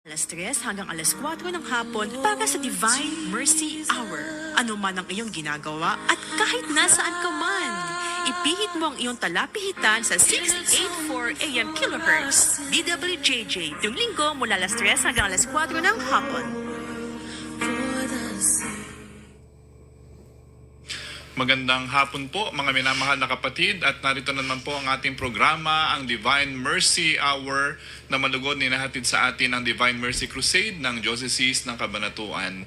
Alas 3 hanggang alas 4 ng hapon para sa Divine Mercy Hour. Ano man ang iyong ginagawa at kahit nasaan ka man, ipihit mo ang iyong talapihitan sa 684 AM kHz. DWJJ, tuwing linggo mula alas 3 hanggang alas 4 ng hapon. Magandang hapon po mga minamahal na kapatid at narito naman po ang ating programa, ang Divine Mercy Hour na malugod ninahatid sa atin ang Divine Mercy Crusade ng Diocese ng Cabanatuan.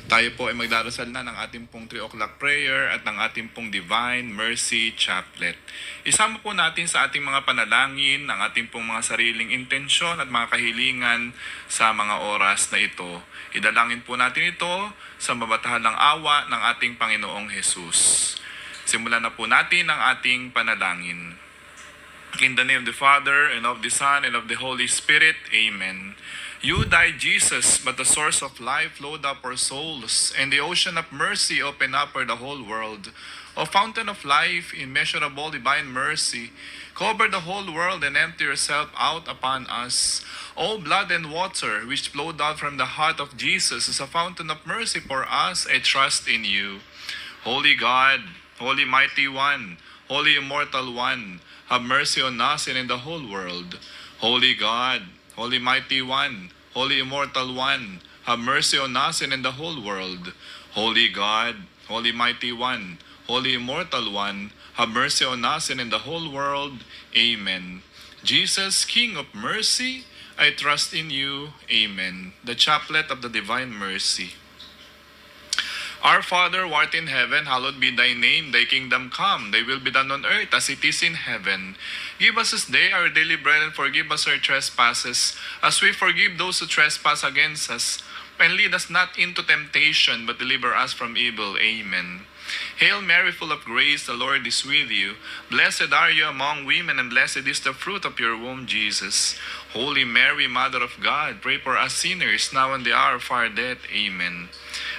Tayo po ay magdarasal na ng ating pong 3 o'clock prayer at ng ating pong Divine Mercy Chaplet. Isama po natin sa ating mga panalangin ang ating pong mga sariling intensyon at mga kahilingan sa mga oras na ito. Idalangin po natin ito sa mabatahan ng awa ng ating Panginoong Jesus. Simulan na po natin ang ating panalangin. In the name of the Father, and of the Son, and of the Holy Spirit. Amen. You died, Jesus, but the source of life flowed up our souls, and the ocean of mercy opened up for the whole world. O fountain of life, immeasurable divine mercy, cover the whole world and empty yourself out upon us. O blood and water, which flowed out from the heart of Jesus as a fountain of mercy for us, I trust in you. Holy God, Holy Mighty One, Holy Immortal One, have mercy on us and in the whole world. Holy God, Holy Mighty One, Holy Immortal One, have mercy on us and in the whole world. Holy God, Holy Mighty One, Holy Immortal One, have mercy on us and in the whole world. Amen. Jesus, King of mercy, I trust in you. Amen. The Chaplet of the Divine Mercy. Our Father, who art in heaven, hallowed be thy name. Thy kingdom come, thy will be done on earth as it is in heaven. Give us this day our daily bread, and forgive us our trespasses, as we forgive those who trespass against us. And lead us not into temptation, but deliver us from evil. Amen. Hail Mary, full of grace, the Lord is with you. Blessed are you among women, and blessed is the fruit of your womb, Jesus. Holy Mary, Mother of God, pray for us sinners, now and the hour of our death. Amen.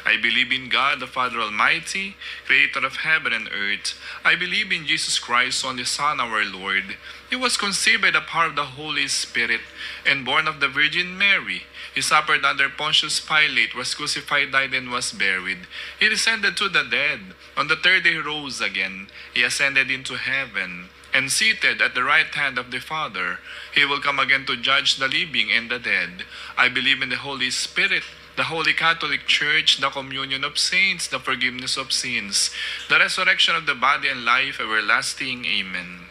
I believe in God, the Father Almighty, creator of heaven and earth. I believe in Jesus Christ, only Son, our Lord. He was conceived by the power of the Holy Spirit and born of the Virgin Mary. He suffered under Pontius Pilate, was crucified, died, and was buried. He descended to the dead. On the third day he rose again. He ascended into heaven, and seated at the right hand of the Father. He will come again to judge the living and the dead. I believe in the Holy Spirit, the Holy Catholic Church, the communion of saints, the forgiveness of sins, the resurrection of the body and life everlasting. Amen.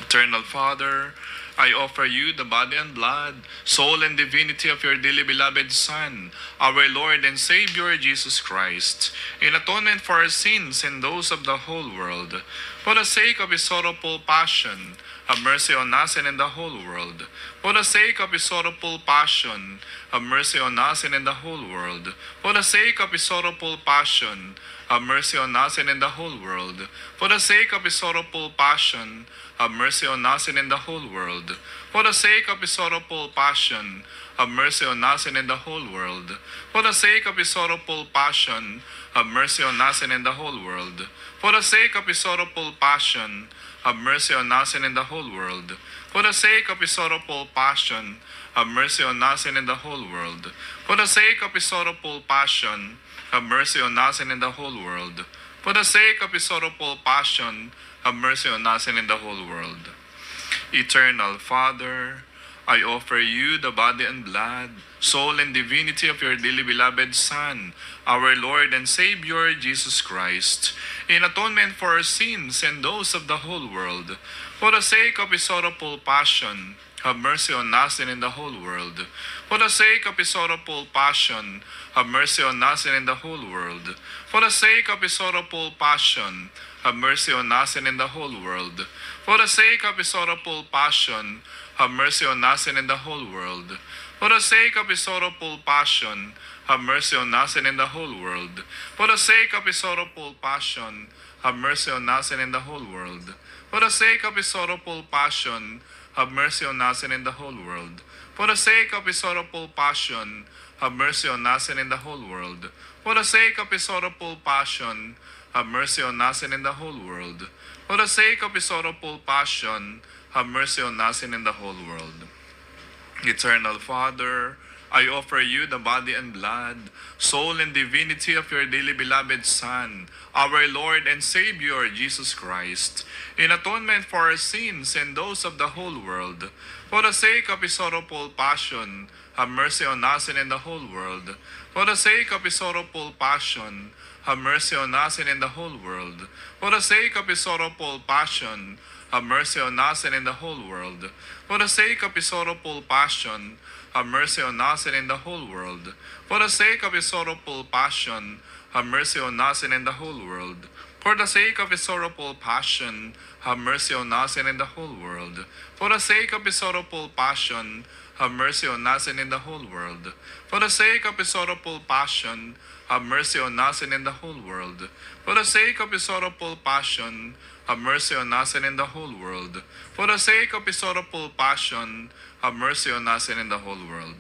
Eternal Father, I offer you the body and blood, soul and divinity of your dearly beloved Son, our Lord and Savior Jesus Christ, in atonement for our sins and those of the whole world. For the sake of his sorrowful passion, have mercy on us and in the whole world. For the sake of his sorrowful passion, have mercy on us and in the whole world. For the sake of his sorrowful passion, have mercy on us and in the whole world. For the sake of his sorrowful passion, have mercy on us and in the whole world. For the sake of his sorrowful passion, have mercy on us and in the whole world. For the sake of his sorrowful passion, have mercy on us and in the whole world. For the sake of his sorrowful passion, have mercy on us and in the whole world. For the sake of his sorrowful passion, have mercy on us and in the whole world. For the sake of his sorrowful passion, have mercy on us and in the whole world. For the sake of his sorrowful passion, have mercy on us and in the whole world. Eternal Father, I offer you the body and blood, soul and divinity of your dearly beloved Son, our Lord and Savior Jesus Christ, in atonement for our sins and those of the whole world. For the sake of his sorrowful passion, have mercy on us and in the whole world. For the sake of his sorrowful passion, have mercy on us and in the whole world. For the sake of his sorrowful passion, have mercy on us and in the whole world. For the sake of his sorrowful passion, have mercy on us and in the whole world. For the sake of his sorrowful passion, have mercy on us and in the whole world. For the sake of his sorrowful passion, have mercy on us and in the whole world. For the sake of his sorrowful passion, have mercy on us and in the whole world. For the sake of his sorrowful passion, have mercy on us and in the whole world. For the sake of his sorrowful passion, have mercy on us and in the whole world. For the sake of his sorrowful passion, have mercy on us and in the whole world. Eternal Father, I offer you the body and blood, soul and divinity of your dearly beloved Son, our Lord and Savior, Jesus Christ, in atonement for our sins and those of the whole world. For the sake of his sorrowful passion, have mercy on us and in the whole world. For the sake of his sorrowful passion, have mercy on us and in the whole world. For the sake of his sorrowful passion, have mercy on us and in the whole world. For the sake of his sorrowful passion, have mercy on us and in the whole world. For the sake of his sorrowful passion, have mercy on us and in the whole world. For the sake of his sorrowful passion, have mercy on us and in the whole world. For the sake of his sorrowful passion, have mercy on us and in the whole world. For the sake of his sorrowful passion, have mercy on us and in the whole world. For the sake of his sorrowful passion, have mercy on us and in the whole world. For the sake of his sorrowful passion, have mercy on us and in the whole world.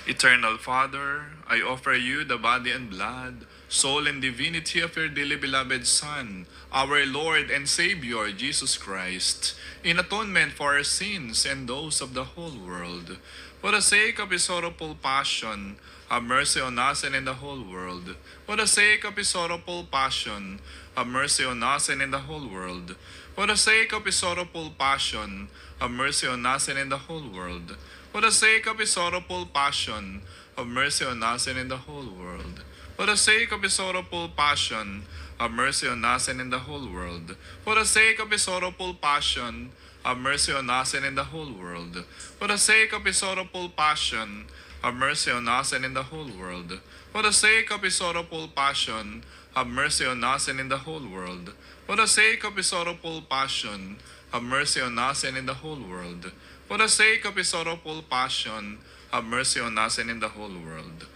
Eternal Father, I offer you the body and blood, soul and divinity of your dearly beloved Son, our Lord and Savior, Jesus Christ, in atonement for our sins and those of the whole world. For the sake of his sorrowful passion, have mercy on us and in the whole world. For the sake of his sorrowful passion, have mercy on us and in the whole world. For the sake of his sorrowful passion, have mercy on us and in the whole world. For the sake of his sorrowful passion, have mercy on us and in the whole world. For the sake of his sorrowful passion, have mercy on us and in the whole world. For the sake of his sorrowful passion, have mercy on us and in the whole world. For the sake of his sorrowful passion, have mercy on us and in the whole world. For the sake of his sorrowful passion, have mercy on us and in the whole world. For the sake of his sorrowful passion, have mercy on us and in the whole world. For the sake of his sorrowful passion, have mercy on us and in the whole world.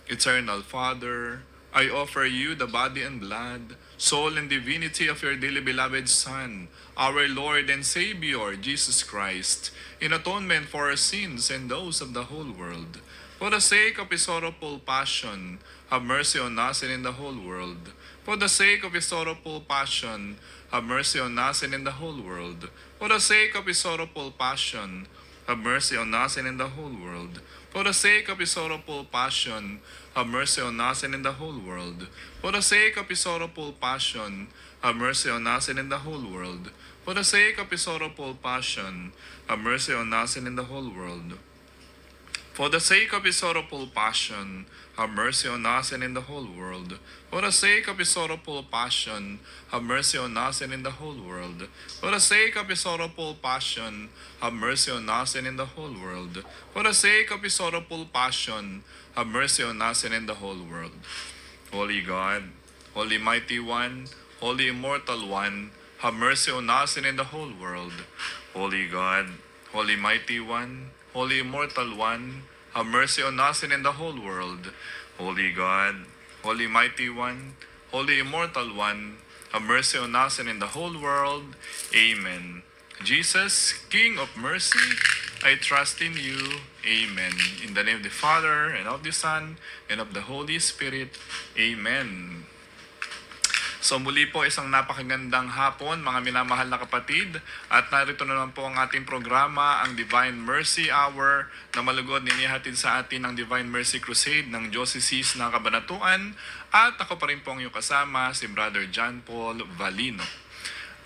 Eternal Father, I offer you the body and blood, soul and divinity of your dearly beloved Son, our Lord and Savior, Jesus Christ, in atonement for our sins and those of the whole world. For the sake of his sorrowful passion, have mercy on us and in the whole world. For the sake of his sorrowful passion, have mercy on us and in the whole world. For the sake of his sorrowful passion, have mercy on us and in the whole world. For the sake of his sorrowful passion, have mercy on us and in the whole world. For the sake of his sorrowful passion, have mercy on us and in the whole world. For the sake of his sorrowful passion, have mercy on us and in the whole world. For the sake of his sorrowful passion, have mercy on us and in the whole world. For the sake of his sorrowful passion, have mercy on us and in the whole world. For the sake of his sorrowful passion, have mercy on us and in the whole world. For the sake of his sorrowful passion, have mercy on us and in the whole world. Holy God, Holy Mighty One, Holy Immortal One, have mercy on us and in the whole world. Holy God, Holy Mighty One, Holy Immortal One, have mercy on us and in the whole world. Holy God, Holy Mighty One, Holy Immortal One, have mercy on us and in the whole world. Amen. Jesus, King of mercy, I trust in you. Amen. In the name of the Father, and of the Son, and of the Holy Spirit. Amen. So muli po isang napakagandang hapon mga minamahal na kapatid, at narito na naman po ang ating programa, ang Divine Mercy Hour, na malugod ninihatid sa atin ng Divine Mercy Crusade ng Diocese ng Cabanatuan, at ako pa rin po ang iyong kasama, si Brother John Paul Valino.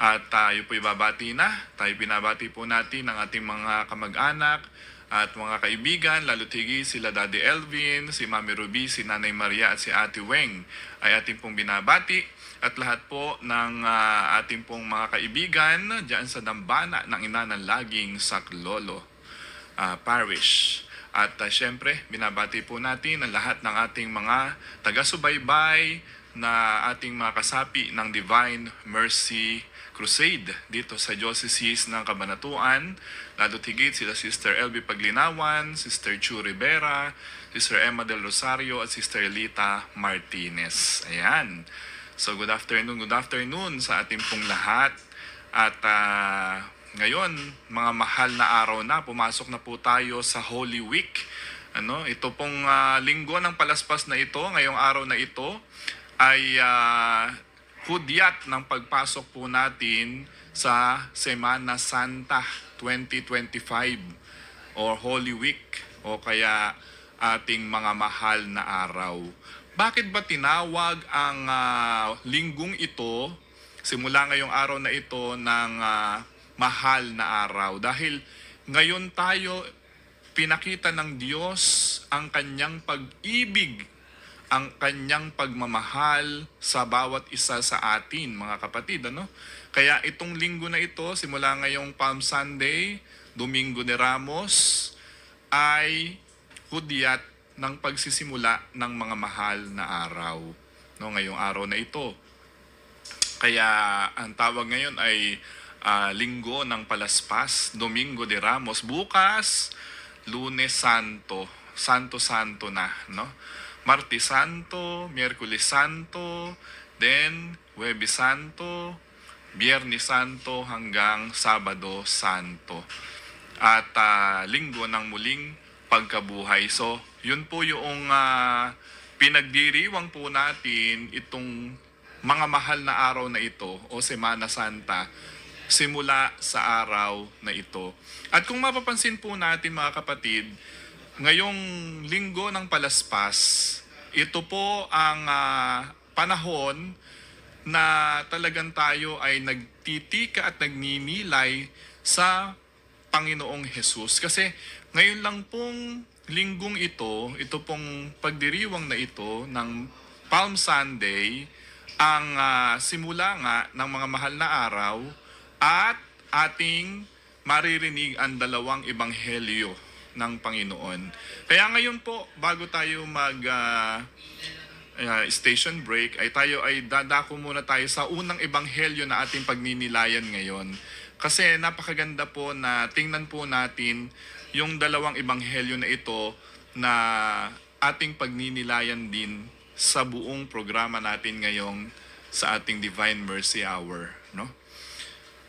At tayo po ibabati na, tayo binabati po natin ang ating mga kamag-anak at mga kaibigan, lalo higit sila Daddy Elvin, si Mami Ruby, si Nanay Maria at si Ate Weng ay ating pong binabati. At lahat po ng ating pong mga kaibigan diyan sa dambana ng Ina ng Laging Saklolo Parish. At syempre, binabati po natin ang lahat ng ating mga taga-subaybay na ating mga kasapi ng Divine Mercy Crusade dito sa Diocese ng Cabanatuan. Lalo higit sila Sister LB Paglinawan, Sister Chu Rivera, Sister Emma Del Rosario at Sister Lita Martinez. Ayan. So good afternoon sa ating pong lahat. At ngayon, mga mahal na araw na, pumasok na po tayo sa Holy Week. Ito pong linggo ng palaspas na ito, ngayong araw na ito, ay hudyat ng pagpasok po natin sa Semana Santa 2025 or Holy Week o kaya ating mga mahal na araw. Bakit ba tinawag ang linggong ito, simula ngayong araw na ito, ng mahal na araw? Dahil ngayon tayo pinakita ng Diyos ang kanyang pag-ibig, ang kanyang pagmamahal sa bawat isa sa atin, mga kapatid. Kaya itong linggo na ito, simula ngayong Palm Sunday, Domingo de Ramos, ay hudyat ng pagsisimula ng mga mahal na araw. Ngayong araw na ito. Kaya ang tawag ngayon ay Linggo ng Palaspas, Domingo de Ramos. Bukas, Lunes Santo, Santo na, Martes Santo, Miyerkules Santo, then Huwebes Santo, Biyernes Santo hanggang Sabado Santo. At linggo ng muling pagkabuhay. So, yun po yung pinagdiriwang po natin itong mga mahal na araw na ito o Semana Santa simula sa araw na ito. At kung mapapansin po natin, mga kapatid, ngayong linggo ng Palaspas, ito po ang panahon na talagang tayo ay nagtitika at nagninilay sa Panginoong Hesus. Kasi ngayon lang pong linggong ito pong pagdiriwang na ito ng Palm Sunday, ang simula nga ng mga mahal na araw at ating maririnig ang dalawang ebanghelyo ng Panginoon. Kaya ngayon po, bago tayo station break, ay tayo ay dadako muna tayo sa unang ebanghelyo na ating pagninilayan ngayon. Kasi napakaganda po na tingnan po natin yung dalawang ebanghelyo na ito na ating pagninilayan din sa buong programa natin ngayong sa ating Divine Mercy Hour.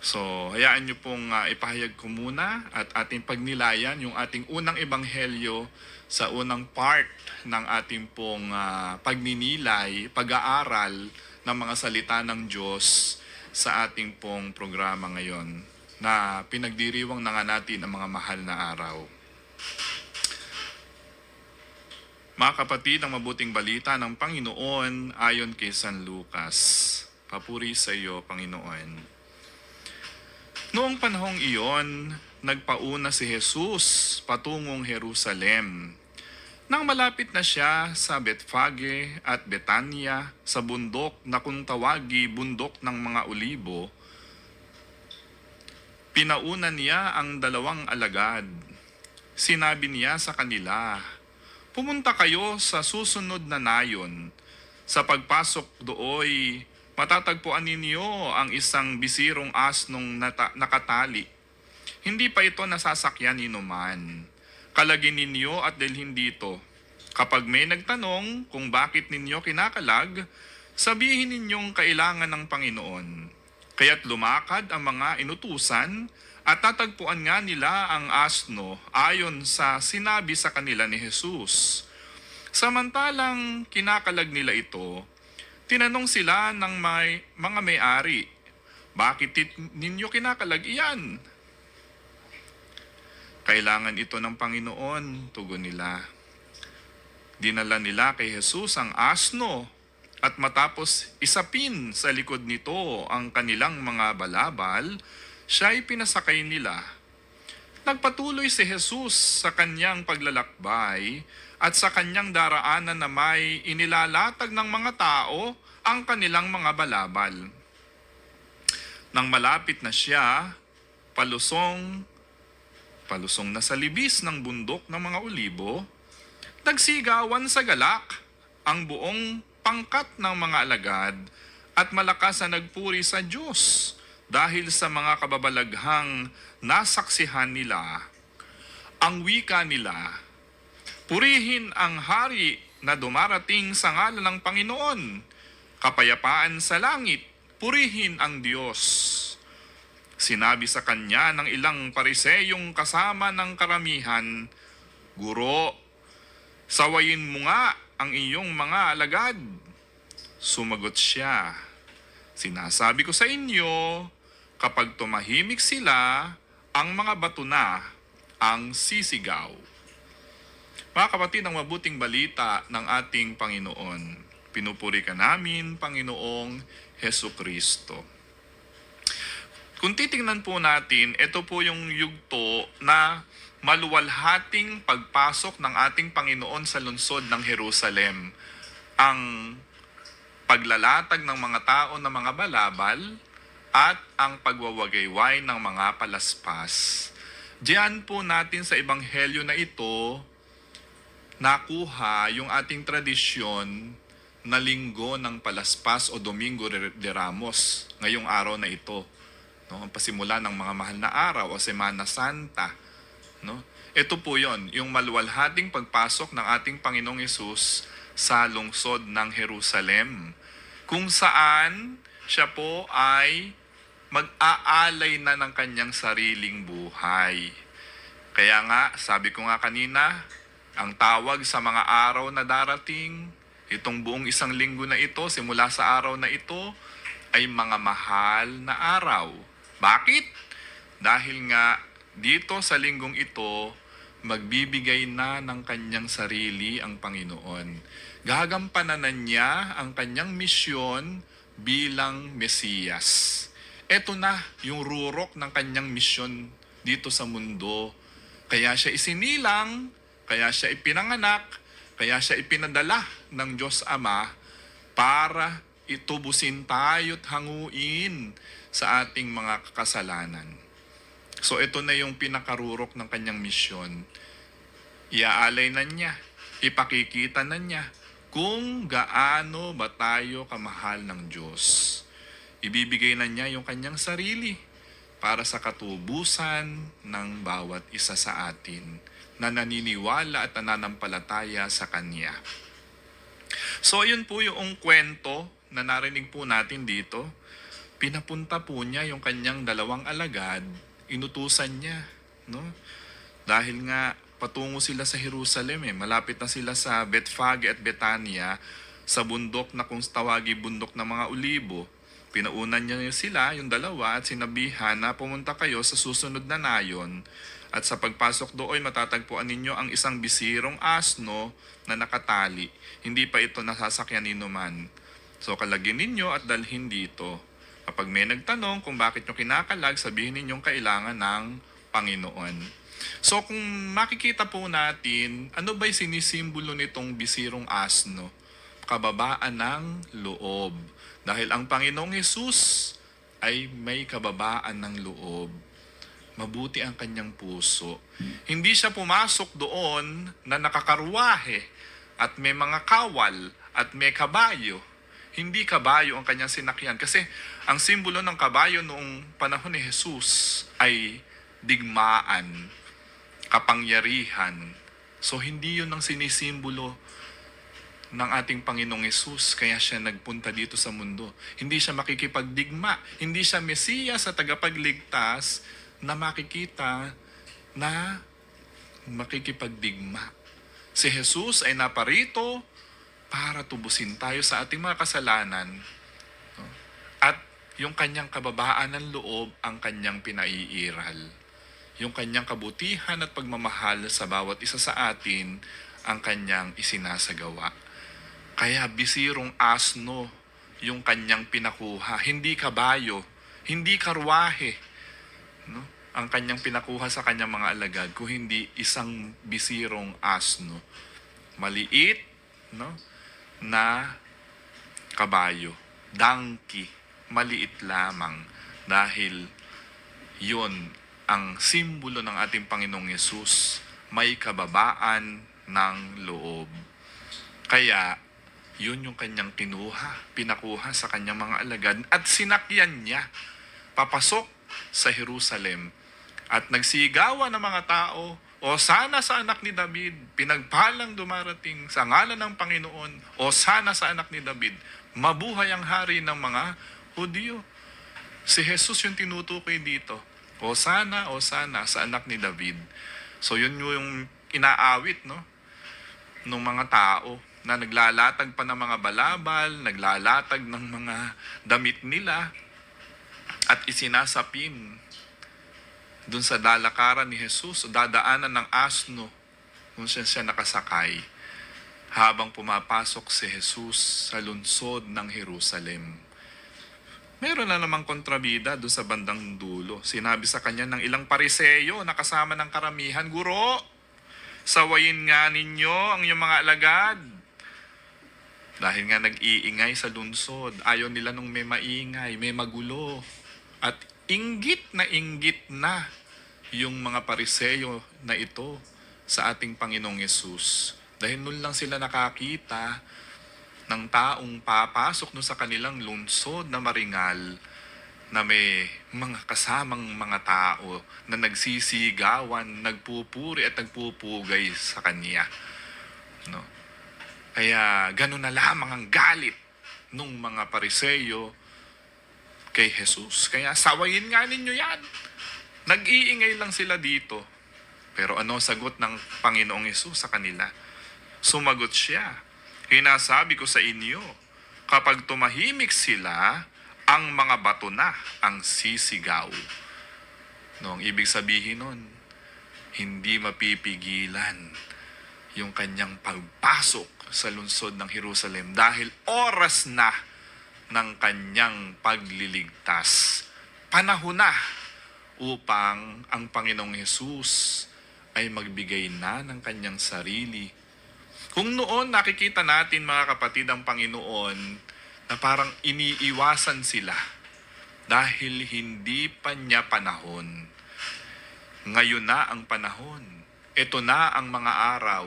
So, hayaan nyo pong ipahayag ko muna at ating pagnilayan yung ating unang ebanghelyo sa unang part ng ating pong pagninilay, pag-aaral ng mga salita ng Diyos sa ating pong programa ngayon na pinagdiriwang na nga natin ang mga mahal na araw. Mga kapatid, ang mabuting balita ng Panginoon ayon kay San Lucas. Papuri sa iyo, Panginoon. Noong panahong iyon, nagpauna si Jesus patungong Jerusalem. Nang malapit na siya sa Betfage at Betania sa bundok na kung tawagi bundok ng mga Olibo, pinauna niya ang dalawang alagad. Sinabi niya sa kanila, "Pumunta kayo sa susunod na nayon. Sa pagpasok dooy, matatagpuan ninyo ang isang bisirong asnong nakatali. Hindi pa ito nasasakyan ni numan. Kalagin ninyo at dalhin dito. Kapag may nagtanong kung bakit ninyo kinakalag, sabihin ninyong kailangan ng Panginoon. Kaya't lumakad ang mga inutusan at tatagpuan nga nila ang asno ayon sa sinabi sa kanila ni Jesus. Samantalang kinakalag nila ito, tinanong sila ng mga may-ari, bakit ninyo kinakalag iyan? Kailangan ito ng Panginoon, tugon nila. Dinala nila kay Jesus ang asno at matapos isapin sa likod nito ang kanilang mga balabal, siya'y pinasakay nila. Nagpatuloy si Jesus sa kanyang paglalakbay at sa kanyang daraanan na may inilalatag ng mga tao ang kanilang mga balabal. Nang malapit na siya, palusong na sa libis ng bundok ng mga Olibo, nagsigawan sa galak ang buong pangkat ng mga alagad at malakas na nagpuri sa Diyos dahil sa mga kababalaghang nasaksihan nila. Ang wika nila, "Purihin ang hari na dumarating sa ngalan ng Panginoon. Kapayapaan sa langit, purihin ang Diyos." Sinabi sa kanya ng ilang pariseyong kasama ng karamihan, "Guro, sawayin mo nga ang iyong mga alagad." Sumagot siya, "Sinasabi ko sa inyo, kapag tumahimik sila, ang mga bato na ang sisigaw." Mga kapatid, ang mabuting balita ng ating Panginoon. Pinupuri ka namin, Panginoong Hesu Kristo. Kung titingnan po natin, ito po yung yugto na maluwalhating pagpasok ng ating Panginoon sa lungsod ng Jerusalem. Ang paglalatag ng mga tao na mga balabal at ang pagwawagayway ng mga palaspas. Diyan po natin sa ebanghelyo na ito nakuha yung ating tradisyon na linggo ng palaspas o Domingo de Ramos ngayong araw na ito. No, ang pasimula ng mga mahal na araw o Semana Santa. No? Ito po yon, yung maluwalhating pagpasok ng ating Panginoong Hesus sa lungsod ng Jerusalem, kung saan siya po ay mag-aalay na ng kanyang sariling buhay. Kaya nga, sabi ko nga kanina, ang tawag sa mga araw na darating, itong buong isang linggo na ito, simula sa araw na ito, ay mga mahal na araw. Bakit? Dahil nga dito sa linggong ito, magbibigay na ng kanyang sarili ang Panginoon. Gagampanan niya ang kanyang misyon bilang Mesiyas. Ito na yung rurok ng kanyang misyon dito sa mundo. Kaya siya isinilang, kaya siya ipinanganak, kaya siya ipinadala ng Diyos Ama para itubusin tayo at hanguin sa ating mga kasalanan. So ito na yung pinakarurok ng kanyang misyon. Iaalay na niya, ipakikita na niya kung gaano ba tayo kamahal ng Diyos. Ibibigay na niya yung kanyang sarili para sa katubusan ng bawat isa sa atin na naniniwala at nananampalataya sa Kanya. So, yun po yung kwento na narinig po natin dito. Pinapunta po niya yung kanyang dalawang alagad, inutusan niya. No? Dahil nga, patungo sila sa Jerusalem. Malapit na sila sa Bethphage at Betania, sa bundok na kung tawagi bundok ng mga Olibo. Pinaunan niya sila, yung dalawa, at sinabihan na pumunta kayo sa susunod na nayon. At sa pagpasok doon, matatagpuan ninyo ang isang bisirong asno na nakatali. Hindi pa ito nasasakyan ni numan. So kalagin ninyo at dalhin dito. Kapag may nagtanong kung bakit nyo kinakalag, sabihin ninyong kailangan ng Panginoon. So kung makikita po natin, ano ba'y sinisimbolo nitong bisirong asno? Kababaan ng loob. Dahil ang Panginoong Hesus ay may kababaan ng loob. Mabuti ang kanyang puso. Hindi siya pumasok doon na nakakarwahe at may mga kawal at may kabayo. Hindi kabayo ang kanyang sinakyan. Kasi ang simbolo ng kabayo noong panahon ni Jesus ay digmaan, kapangyarihan. So hindi yun ang sinisimbolo ng ating Panginoong Hesus, kaya siya nagpunta dito sa mundo. Hindi siya makikipagdigma. Hindi siya Mesiyas sa tagapagligtas na makikita na makikipagdigma. Si Jesus ay naparito para tubusin tayo sa ating mga kasalanan. At yung kanyang kababaan ng loob ang kanyang pinaiiral. Yung kanyang kabutihan at pagmamahal sa bawat isa sa atin ang kanyang isinasagawa. Kaya bisirong asno yung kanyang pinakuha. Hindi kabayo, hindi karwahe. No? Ang kanyang pinakuha sa kanyang mga alagad, kung hindi isang bisirong asno. Maliit, no? Na kabayo. Donkey. Maliit lamang. Dahil yun ang simbolo ng ating Panginoong Yesus. May kababaan ng loob. Kaya, yun yung kanyang pinakuha sa kanyang mga alagad at sinakyan niya papasok sa Jerusalem. At nagsigawan ng mga tao, o sana sa anak ni David, pinagpalang dumarating sa ngalan ng Panginoon, o sana sa anak ni David, mabuhay ang hari ng mga Hudyo. Si Jesus yung tinutukoy dito. O sana sa anak ni David. So yun yung inaawit, no? Ng mga tao na naglalatag pa ng mga balabal, naglalatag ng mga damit nila, at isinasapin dun sa dalakaran ni Jesus, dadaanan ng asno kung saan siya nakasakay habang pumapasok si Jesus sa lungsod ng Jerusalem. Meron na namang kontrabida doon sa bandang dulo. Sinabi sa kanya ng ilang pariseyo na kasama ng karamihan, "Guro, sawayin nga ninyo ang iyong mga alagad." Dahil nga nag-iingay sa lungsod, ayaw nila nung may maingay, may magulo. At inggit na yung mga pariseyo na ito sa ating Panginoong Yesus. Dahil nun lang sila nakakita ng taong papasok no sa kanilang lungsod na maringal na may mga kasamang mga tao na nagsisigawan, nagpupuri at nagpupugay sa kanya. No? Kaya ganun na lamang ang galit nung mga pariseyo kay Jesus. Kaya sawayin nga ninyo yan. Nag-iingay lang sila dito. Pero ano sagot ng Panginoong Yesus sa kanila? Sumagot siya, "Hinasabi ko sa inyo, kapag tumahimik sila, ang mga bato na ang sisigaw." No, ang ibig sabihin nun, hindi mapipigilan yung kanyang pagpasok sa lungsod ng Jerusalem dahil oras na ng kanyang pagliligtas. Panahon na upang ang Panginoong Hesus ay magbigay na ng kanyang sarili. Kung noon nakikita natin mga kapatid ang Panginoon na parang iniiwasan sila dahil hindi pa niya panahon. Ngayon na ang panahon. Ito na ang mga araw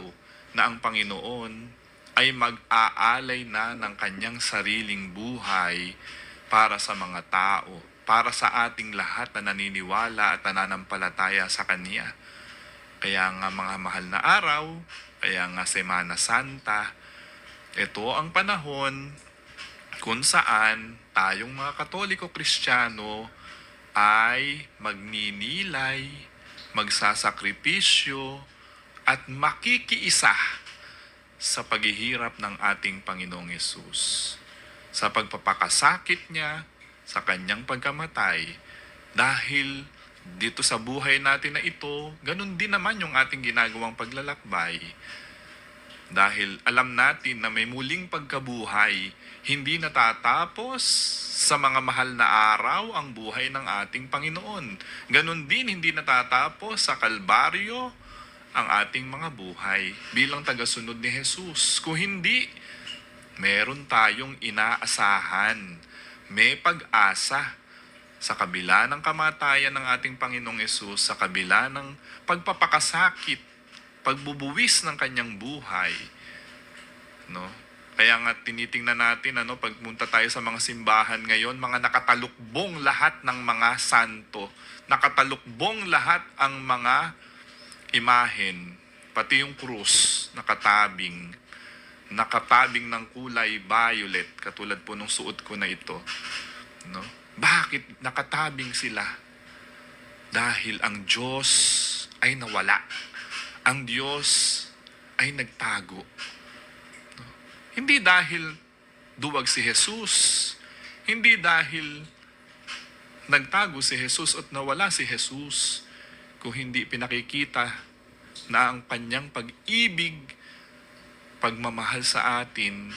na ang Panginoon ay mag-aalay na ng kanyang sariling buhay para sa mga tao, para sa ating lahat na naniniwala at nananampalataya sa Kanya. Kaya nga mga mahal na araw, kaya nga Semana Santa, ito ang panahon kung saan tayong mga Katoliko Kristiyano ay magninilay, magsasakripisyo, at makikiisa sa paghihirap ng ating Panginoong Yesus. Sa pagpapakasakit niya, sa kanyang pagkamatay, dahil dito sa buhay natin na ito, ganun din naman yung ating ginagawang paglalakbay. Dahil alam natin na may muling pagkabuhay, hindi natatapos sa mga mahal na araw ang buhay ng ating Panginoon. Ganun din hindi natatapos sa Kalbaryo ang ating mga buhay bilang tagasunod ni Jesus. Kung hindi, meron tayong inaasahan, may pag-asa sa kabila ng kamatayan ng ating Panginoong Yesus, sa kabila ng pagpapakasakit, pagbubuwis ng kanyang buhay. No? Kaya nga tinitingnan natin, pagpunta tayo sa mga simbahan ngayon, mga nakatalukbong lahat ng mga santo, nakatalukbong lahat ang mga imahen, pati yung krus, nakatabing ng kulay violet, katulad po nung suot ko na ito. No? Bakit nakatabing sila? Dahil ang Diyos ay nawala. Ang Diyos ay nagtago. No? Hindi dahil duwag si Jesus. Hindi dahil nagtago si Jesus at nawala si Jesus. Kung hindi pinakikita na ang kanyang pag-ibig, pagmamahal sa atin,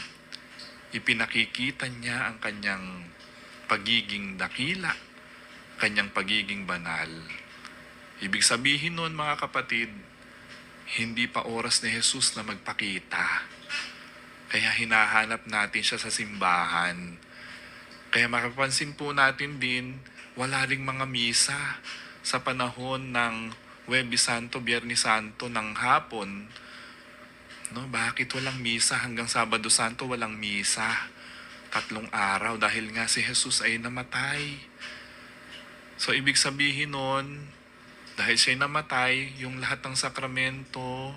ipinakikita niya ang kanyang pagiging dakila, kanyang pagiging banal. Ibig sabihin nun mga kapatid, hindi pa oras ni Jesus na magpakita. Kaya hinahanap natin siya sa simbahan. Kaya makapansin po natin din, wala ring mga misa sa panahon ng Huwebes Santo, Biyernes Santo ng hapon. No, bakit walang misa hanggang Sabado Santo walang misa? 3 araw dahil nga si Jesus ay namatay. So ibig sabihin nun, dahil siya namatay, yung lahat ng sakramento,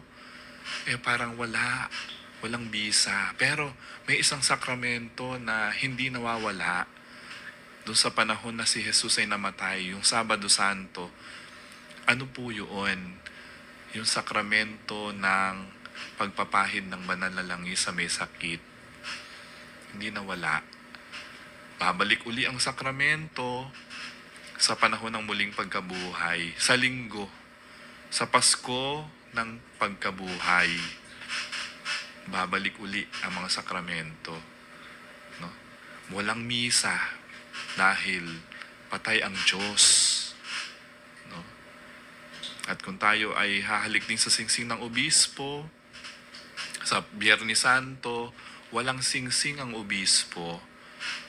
parang walang bisa. Pero may isang sakramento na hindi nawawala doon sa panahon na si Jesus ay namatay, yung Sabado Santo. Ano po yun? Yung sakramento ng pagpapahid ng banal na langis sa may sakit. Hindi nawala. Babalik uli ang sakramento sa panahon ng muling pagkabuhay, sa linggo, sa Pasko ng pagkabuhay. Babalik uli ang mga sakramento. No? Walang misa dahil patay ang Diyos. No? At kung tayo ay hahalik din sa singsing ng obispo, sa Biyernes Santo, walang singsing ang obispo.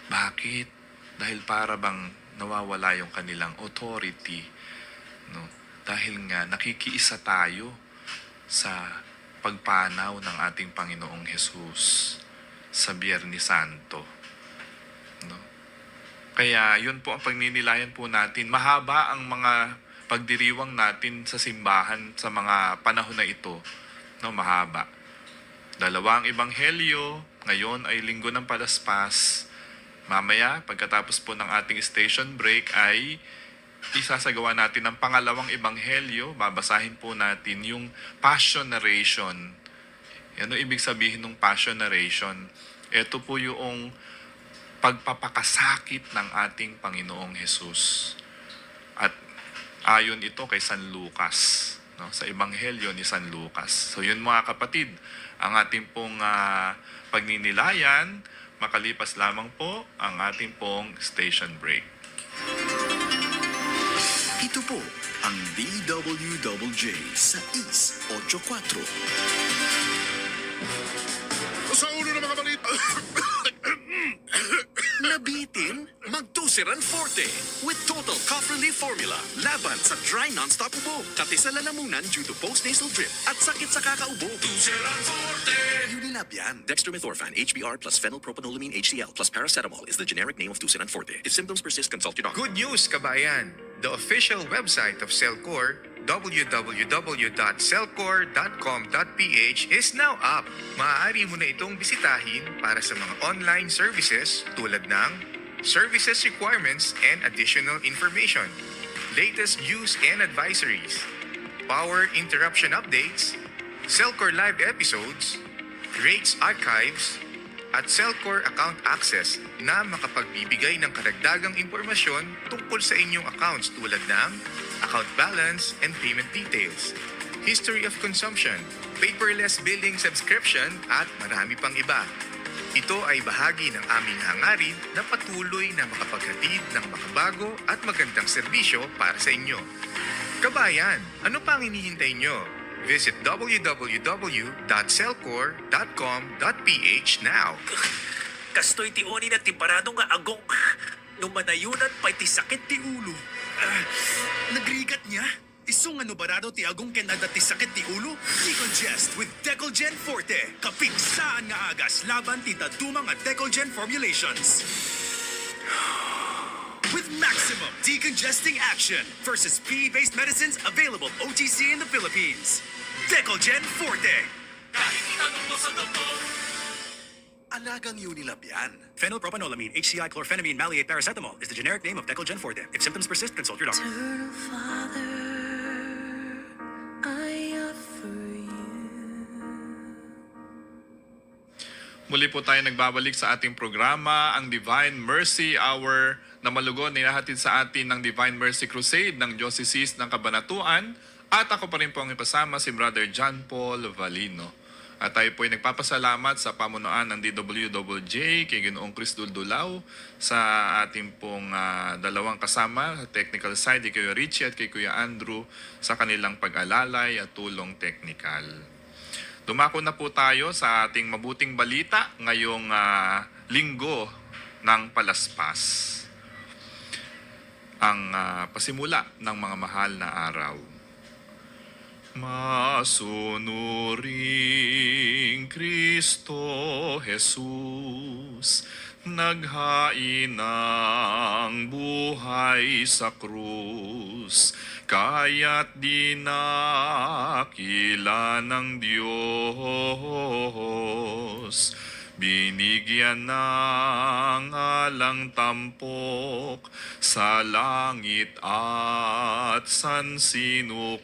Bakit? Dahil para bang nawawala yung kanilang authority. No? Dahil nga nakikiisa tayo sa pagpanaw ng ating Panginoong Hesus sa Biyernes Santo. No? Kaya yun po ang pagninilayan po natin. Mahaba ang mga pagdiriwang natin sa simbahan sa mga panahon na ito. No, mahaba. Dalawang ebanghelyo, ngayon ay Linggo ng Palaspas. Mamaya, pagkatapos po ng ating station break ay isasagawa natin ang pangalawang ebanghelyo. Babasahin po natin yung Passion Narration. Ano ibig sabihin ng Passion Narration? Ito po yung pagpapakasakit ng ating Panginoong Hesus. At ayon ito kay San Lucas, no? Sa ebanghelyo ni San Lucas. So yun mga kapatid, ang ating pong pagninilayan, makalipas lamang po ang ating pong station break. Ito po ang DWJJ 684. Sa ulo ng mga balita. Nabitin? Magtusiran Forte with Total Cough Relief Formula. Laban sa dry non-stop ubo, kati sa lalamunan due to post-nasal drip at sakit sa kakaubo. Tusiran Forte! Unilab yan. Dextromethorphan, HBr plus phenylpropanolamine HCl plus paracetamol is the generic name of Tusiran Forte. If symptoms persist, consult your doctor. Good news, kabayan! The official website of Cellcore, www.cellcore.com.ph is now up. Maaari mo na itong bisitahin para sa mga online services tulad ng services requirements and additional information, latest news and advisories, power interruption updates, Cellcore live episodes, rates archives, at Cellcore account access na makapagbibigay ng karagdagang impormasyon tungkol sa inyong accounts tulad ng account balance and payment details, history of consumption, paperless billing subscription at marami pang iba. Ito ay bahagi ng aming hangarin na patuloy na makapaghatid ng makabago at magandang serbisyo para sa inyo. Kabayan, ano pa ang hinihintay nyo? Visit www.cellcore.com.ph now. Kastoy ti oni na timparado nga agong nung manayunan pa'y ti sakit ti ulo. Nagrigat niya? Isong ano barado ti agong kenada ti sakit ti ulo? Decongest with Decolgen Forte. Kapigsaan nga agas laban ti dadumang at Decolgen formulations. With maximum decongesting action versus PE-based medicines available OTC in the Philippines. Decolgen Forte. Alagang Unilab yan. Phenylpropanolamine, HCI chlorphenamine maleate paracetamol is the generic name of Decolgen Forte. If symptoms persist, consult your doctor. Eternal Father, I offer you. Muli po tayo nagbabalik sa ating programa, ang Divine Mercy Hour na malugon nilahatid sa atin ng Divine Mercy Crusade ng Diocese ng Cabanatuan. At ako pa rin po ang ipasama si Brother John Paul Valino. At tayo po ay nagpapasalamat sa pamunuan ng DWJJ kay Ginoong Chris Duldulao sa ating pong dalawang kasama sa technical side, kay Kuya Richie at kay Kuya Andrew sa kanilang pag-alalay at tulong technical. Dumako na po tayo sa ating mabuting balita ngayong linggo ng Palaspas. Ang pasimula ng mga mahal na araw. Masunuring Kristo Jesus, naghain ng buhay sa krus, kaya't di nakila ng Diyos. Binigyan ng alang tampok sa langit at sansinukob.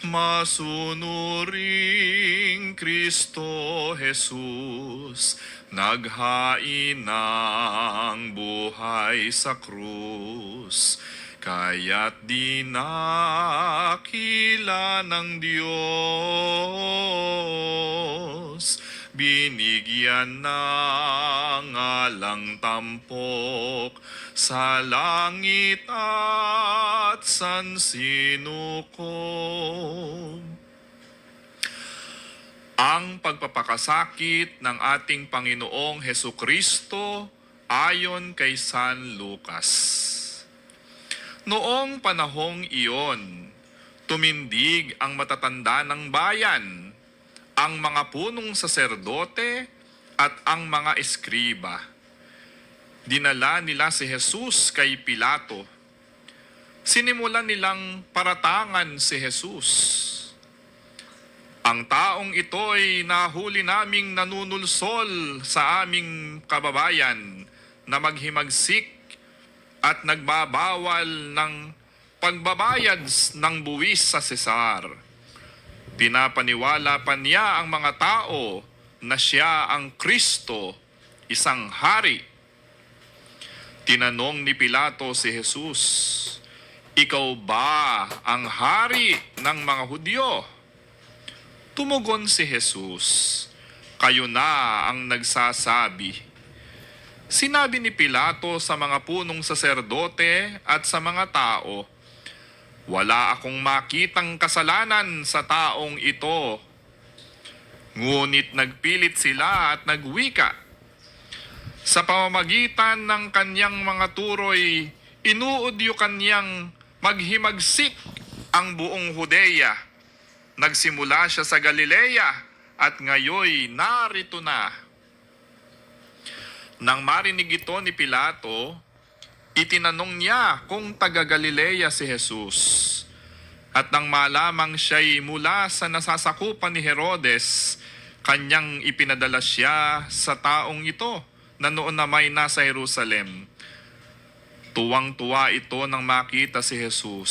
Masunuring Kristo Jesus, naghain ng buhay sa krus, kaya't di nakila ng Diyos, binigyan ng alang tampok sa langit at sansinukob. Ang pagpapakasakit ng ating Panginoong Hesukristo ayon kay San Lucas. Noong panahong iyon, tumindig ang matatanda ng bayan, ang mga punong saserdote at ang mga eskriba. Dinala nila si Jesus kay Pilato. Sinimulan nilang paratangan si Jesus. Ang taong ito ay nahuli naming nanunulsol sa aming kababayan na maghimagsik at nagbabawal ng pagbabayad ng buwis sa Cesar. Pinapaniwala pa niya ang mga tao na siya ang Kristo, isang hari. Tinanong ni Pilato si Jesus, "Ikaw ba ang hari ng mga Hudyo?" Tumugon si Jesus, "Kayo na ang nagsasabi." Sinabi ni Pilato sa mga punong saserdote at sa mga tao, "Wala akong makitang kasalanan sa taong ito." Ngunit nagpilit sila at nagwika. Sa pamamagitan ng kanyang mga turoy, inuudyo kanyang maghimagsik ang buong Hudeya. Nagsimula siya sa Galilea at ngayoy narito na. Nang marinig ito ni Pilato, itinanong niya kung taga-Galilea si Jesus. At nang malamang siya'y mula sa nasasakupan ni Herodes, kanyang ipinadala siya sa taong ito na noon na may nasa Jerusalem. Tuwang-tuwa ito nang makita si Jesus.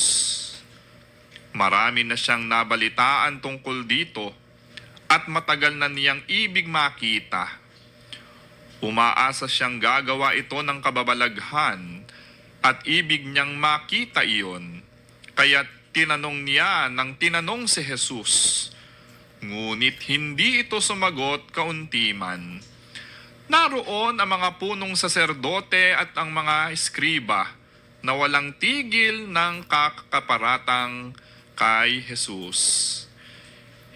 Marami na siyang nabalitaan tungkol dito at matagal na niyang ibig makita. Umaasa siyang gagawa ito ng kababalaghan at ibig niyang makita iyon. Kaya tinanong niya ng tinanong si Jesus. Ngunit hindi ito sumagot kaunti man. Naroon ang mga punong saserdote at ang mga eskriba na walang tigil ng kakaparatang kay Jesus.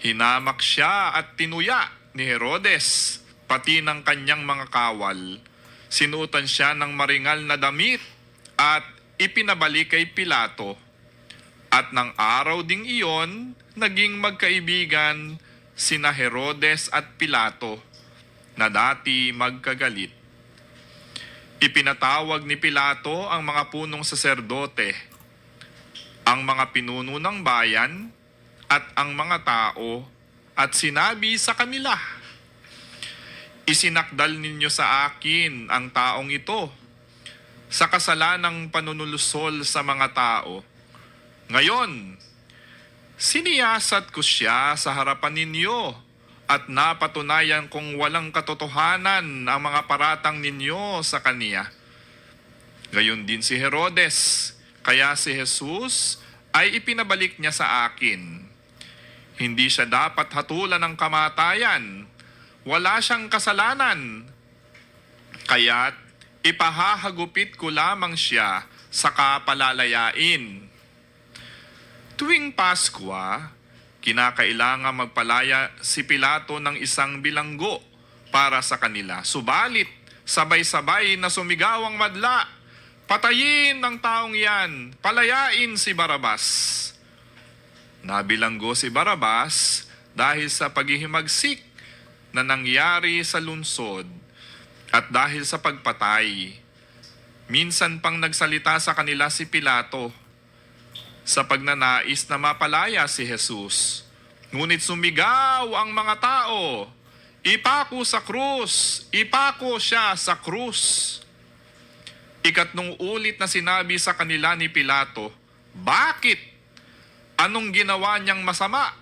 Hinamak siya at tinuya ni Herodes, pati ng kanyang mga kawal. Sinuotan siya ng maringal na damit at ipinabalik kay Pilato. At ng araw ding iyon, naging magkaibigan sina Herodes at Pilato, na dati magkagalit. Ipinatawag ni Pilato ang mga punong saserdote, ang mga pinuno ng bayan, at ang mga tao, at sinabi sa kanila, "Isinakdal ninyo sa akin ang taong ito sa kasalanang panunulusol sa mga tao. Ngayon, siniyasat ko siya sa harapan ninyo at napatunayan kong walang katotohanan ang mga paratang ninyo sa kaniya. Gayon din si Herodes, kaya si Jesus ay ipinabalik niya sa akin. Hindi siya dapat hatulan ng kamatayan. Wala siyang kasalanan. Kaya't ipahahagupit ko lamang siya sa kapalalayain." Tuwing Pasko, kinakailangan magpalaya si Pilato ng isang bilanggo para sa kanila. Subalit, sabay-sabay na sumigaw ang madla, "Patayin ang taong yan! Palayain si Barabas!" Nabilanggo si Barabas dahil sa paghihimagsik na nangyari sa lungsod at dahil sa pagpatay. Minsan pang nagsalita sa kanila si Pilato sa pagnanais na mapalaya si Jesus. Ngunit sumigaw ang mga tao, "Ipako sa krus! Ipako siya sa krus!" Ikatlong ulit na sinabi sa kanila ni Pilato, "Bakit? Anong ginawa niyang masama?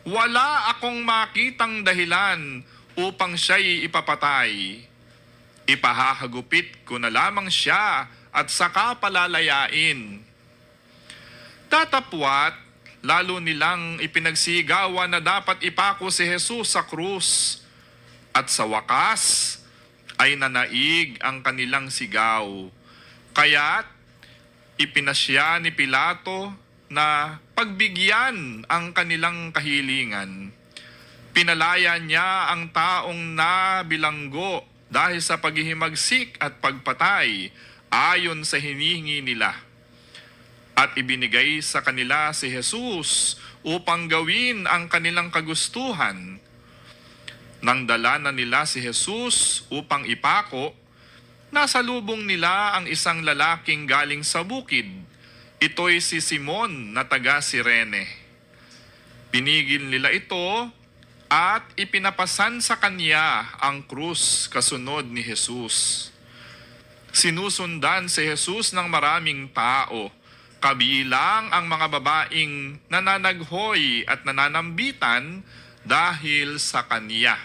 Wala akong makitang dahilan upang siya'y ipapatay. Ipahahagupit ko na lamang siya at saka palalayain." Datapwat, lalo nilang ipinagsigawan na dapat ipako si Jesus sa krus. At sa wakas, ay nanaig ang kanilang sigaw. Kaya't ipinasya ni Pilato na pagbigyan ang kanilang kahilingan. Pinalaya niya ang taong nabilanggo dahil sa paghihimagsik at pagpatay ayon sa hinihingi nila. At ibinigay sa kanila si Jesus upang gawin ang kanilang kagustuhan. Nang dala na nila si Jesus upang ipako, nasa lubong nila ang isang lalaking galing sa bukid. Ito'y si Simon na taga Sirene. Pinigil nila ito at ipinapasan sa kanya ang krus kasunod ni Jesus. Sinusundan si Jesus ng maraming tao, kabilang ang mga babaeng nananaghoy at nananambitan dahil sa kanya.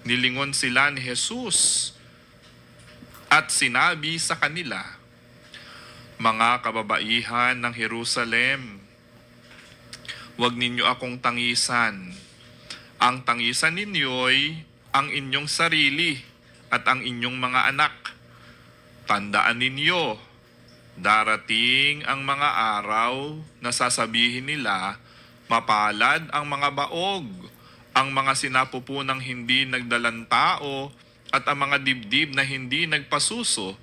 Nilingon sila ni Jesus at sinabi sa kanila, "Mga kababaihan ng Jerusalem, huwag ninyo akong tangisan. Ang tangisan ninyo'y ang inyong sarili at ang inyong mga anak. Tandaan ninyo, darating ang mga araw na sasabihin nila, mapalad ang mga baog, ang mga sinapupunang hindi nagdalang tao, at ang mga dibdib na hindi nagpasuso.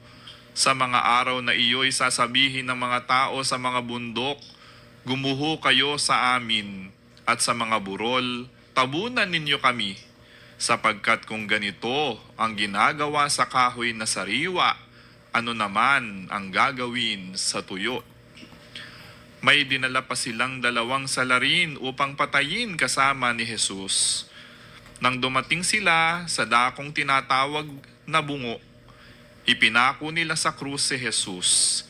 Sa mga araw na iyo'y sasabihin ng mga tao sa mga bundok, gumuho kayo sa amin, at sa mga burol, tabunan ninyo kami, sapagkat kung ganito ang ginagawa sa kahoy na sariwa, ano naman ang gagawin sa tuyo?" May dinala pa silang 2 salarin upang patayin kasama ni Jesus. Nang dumating sila sa dakong tinatawag na bungo, ipinako nila sa krus si Jesus.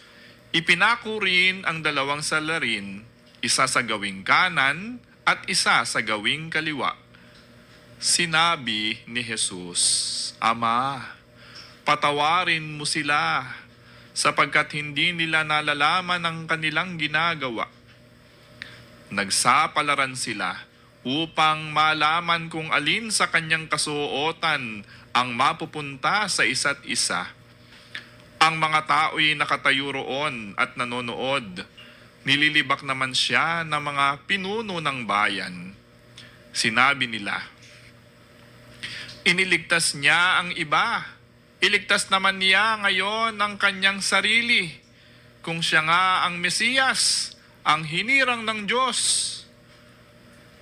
Ipinako rin ang 2 salarin, isa sa gawing kanan at isa sa gawing kaliwa. Sinabi ni Jesus, "Ama, patawarin mo sila, sapagkat hindi nila nalalaman ang kanilang ginagawa." Nagsapalaran sila upang malaman kung alin sa kanyang kasuotan ang mapupunta sa isa't isa. Ang mga tao'y nakatayo roon at nanonood. Nililibak naman siya ng mga pinuno ng bayan. Sinabi nila, "Iniligtas niya ang iba. Iligtas naman niya ngayon ang kanyang sarili, kung siya nga ang Mesiyas, ang hinirang ng Diyos."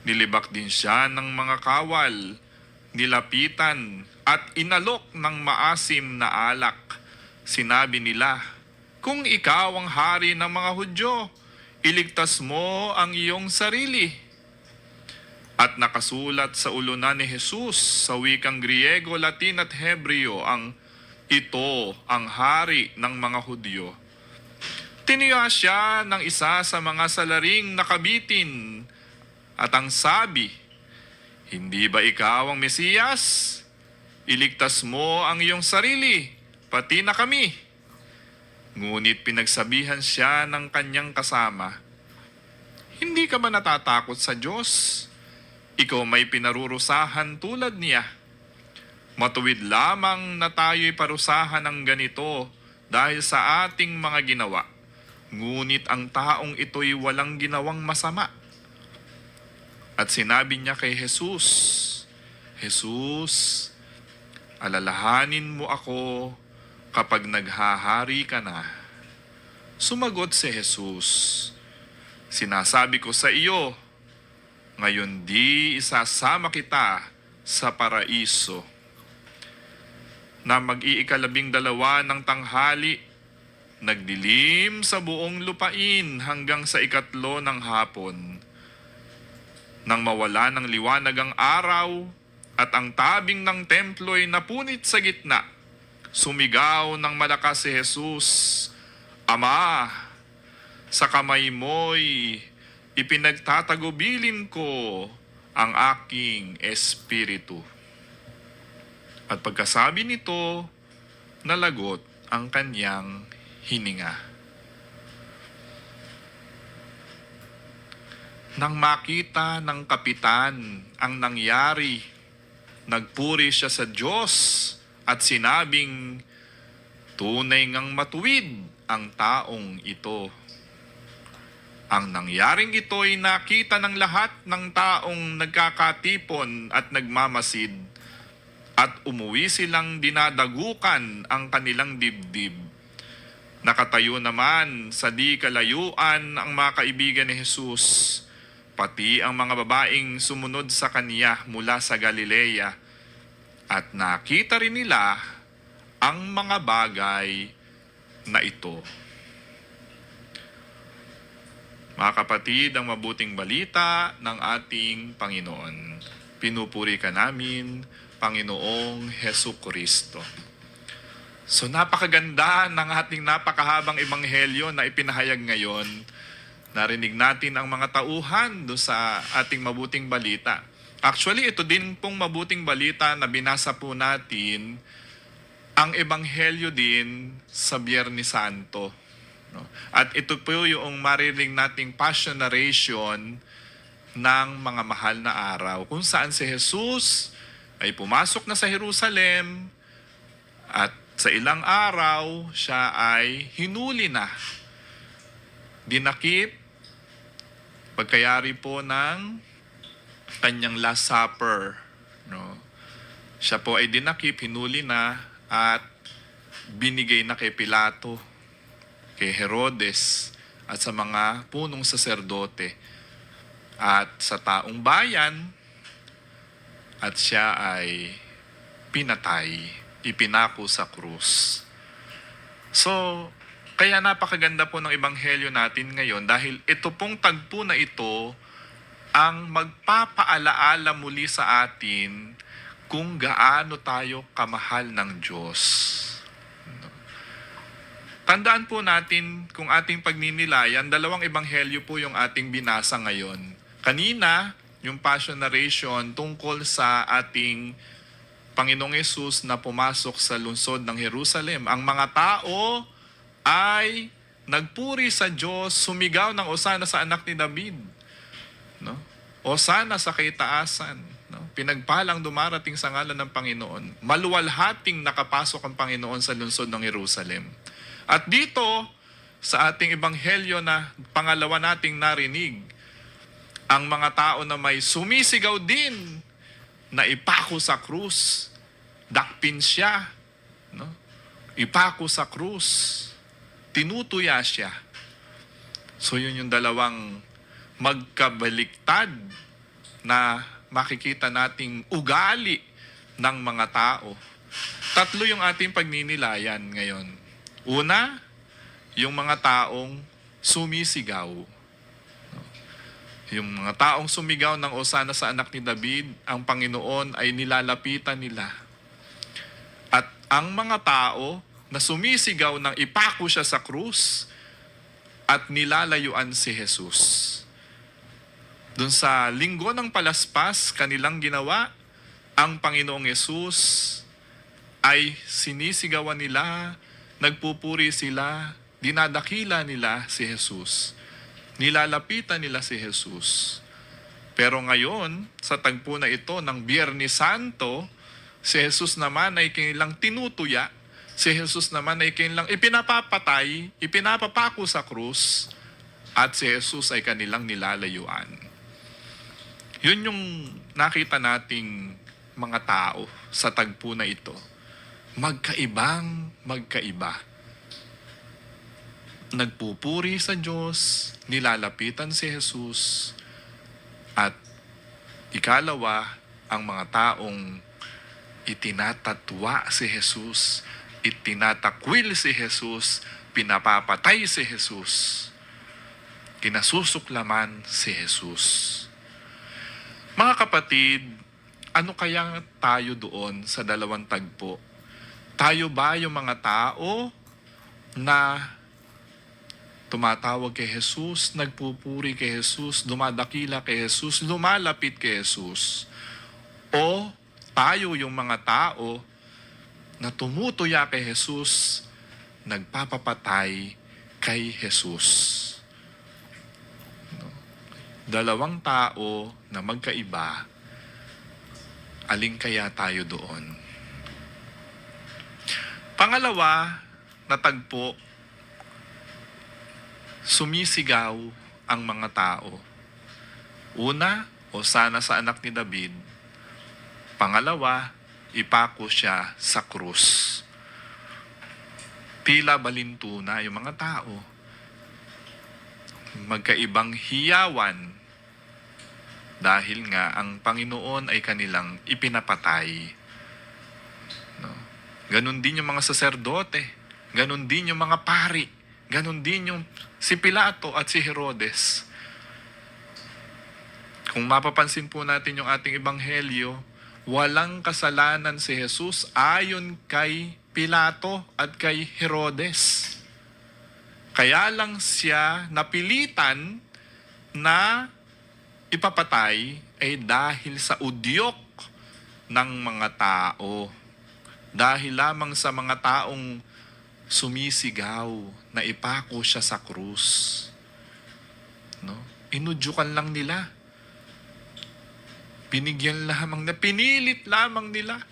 Nilibak din siya ng mga kawal, nilapitan at inalok ng maasim na alak. Sinabi nila, "Kung ikaw ang hari ng mga Hudyo, iligtas mo ang iyong sarili." At nakasulat sa ulunan ni Jesus sa wikang Griego, Latin at Hebreo ang "Ito ang hari ng mga Hudyo." Tiniya siya ng isa sa mga salaring nakabitin at ang sabi, "Hindi ba ikaw ang Mesiyas? Iligtas mo ang iyong sarili, pati na kami." Ngunit pinagsabihan siya ng kanyang kasama, "Hindi ka ba natatakot sa Diyos? Ikaw may pinarurusahan tulad niya. Matuwid lamang na tayo'y parusahan ng ganito dahil sa ating mga ginawa. Ngunit ang taong ito'y walang ginawang masama." At sinabi niya kay Jesus, "Jesus, alalahanin mo ako kapag naghahari ka na." Sumagot si Jesus, "Sinasabi ko sa iyo, ngayon di isasama kita sa paraiso." Na mag-iikalabing-2 ng tanghali, nagdilim sa buong lupain hanggang sa 3 ng hapon. Nang mawala ng liwanag ang araw at ang tabing ng templo'y napunit sa gitna, sumigaw ng malakas si Jesus, "Ama, sa kamay mo'y ipinagtatagubilin ko ang aking espiritu." At pagkasabi nito, nalagot ang kanyang hininga. Nang makita ng kapitan ang nangyari, nagpuri siya sa Diyos at sinabing, tunay ngang matuwid ang taong ito. Ang nangyaring ito ay nakita ng lahat ng taong nagkakatipon at nagmamasid, at umuwi silang dinadagukan ang kanilang dibdib. Nakatayo naman sa di kalayuan ang mga kaibigan ni Jesus, pati ang mga babaeng sumunod sa kanya mula sa Galilea, at nakita rin nila ang mga bagay na ito. Mga kapatid, ang mabuting balita ng ating Panginoon. Pinupuri ka namin, Panginoong Hesukristo. So napakaganda ng ating napakahabang ebanghelyo na ipinahayag ngayon. Narinig natin ang mga tauhan do sa ating mabuting balita. Actually, ito din pong mabuting balita na binasa po natin ang ebanghelyo din sa Biyernes Santo. No? At ito po yung marinig nating passion narration ng mga mahal na araw, kung saan si Jesus ay pumasok na sa Jerusalem at sa ilang araw siya ay hinuli na, dinakip, pagkayari po ng kanyang Last Supper. No? Siya po ay dinakip, hinuli na, at binigay na kay Pilato, kay Herodes, at sa mga punong saserdote, at sa taong bayan, at siya ay pinatay, ipinako sa krus. So, kaya napakaganda po ng ebanghelyo natin ngayon dahil ito pong tagpo na ito ang magpapaalaala muli sa atin kung gaano tayo kamahal ng Diyos. Tandaan po natin kung ating pagninilayan, dalawang ebanghelyo po yung ating binasa ngayon. Kanina, yung passion narration tungkol sa ating Panginoong Yesus na pumasok sa lungsod ng Jerusalem. Ang mga tao ay nagpuri sa Diyos, sumigaw ng Osana sa anak ni David. No? Osana sa kaitaasan. No? Pinagpalang dumarating sa ngalan ng Panginoon. Maluwalhating nakapasok ang Panginoon sa lungsod ng Jerusalem. At dito, sa ating ebanghelyo na pangalawa nating narinig, ang mga tao na may sumisigaw din na ipako sa krus, dakpin siya, no? Ipako sa krus, tinutuya siya. So yun yung dalawang magkabaliktad na makikita nating ugali ng mga tao. Tatlo yung ating pagninilayan ngayon. Una, yung mga taong sumisigaw. Yung mga taong sumigaw ng Osana sa anak ni David, ang Panginoon ay nilalapitan nila. At ang mga tao na sumisigaw ng ipako siya sa krus at nilalayuan si Jesus. Doon sa linggo ng palaspas, kanilang ginawa, ang Panginoong Yesus ay sinisigawan nila, nagpupuri sila, dinadakila nila si Jesus. Nilalapitan nila si Jesus. Pero ngayon, sa tagpo na ito ng Biyernes Santo, si Jesus naman ay kanilang tinutuya, si Jesus naman ay kanilang ipinapapatay, ipinapapako sa krus, at si Jesus ay kanilang nilalayuan. Yun yung nakita nating mga tao sa tagpo na ito. Magkaibang magkaiba. Nagpupuri sa Diyos, nilalapitan si Jesus, at ikalawa, ang mga taong itinatatwa si Jesus, itinatakwil si Jesus, pinapapatay si Jesus, kinasusuklaman si Jesus. Mga kapatid, ano kaya tayo doon sa dalawang tagpo? Tayo ba yung mga tao na tumatawag kay Jesus, nagpupuri kay Jesus, dumadakila kay Jesus, lumalapit kay Jesus? O tayo yung mga tao na tumutuya kay Jesus, nagpapapatay kay Jesus? No? Dalawang tao na magkaiba, alin kaya tayo doon? Pangalawa, natagpo, sumisigaw ang mga tao. Una, Hosana sa anak ni David. Pangalawa, ipako siya sa krus. Tila balintuna yung mga tao. Magkaibang hiyawan dahil nga ang Panginoon ay kanilang ipinapatay. No? Ganon din yung mga saserdote. Ganon din yung mga pari. Ganon din yung si Pilato at si Herodes. Kung mapapansin po natin yung ating ebanghelyo, walang kasalanan si Jesus ayon kay Pilato at kay Herodes. Kaya lang siya napilitan na ipapatay ay dahil sa udyok ng mga tao. Dahil lamang sa mga taong sumisigaw na ipako siya sa krus. No? Inudyukan lang nila. Pinilit lamang nila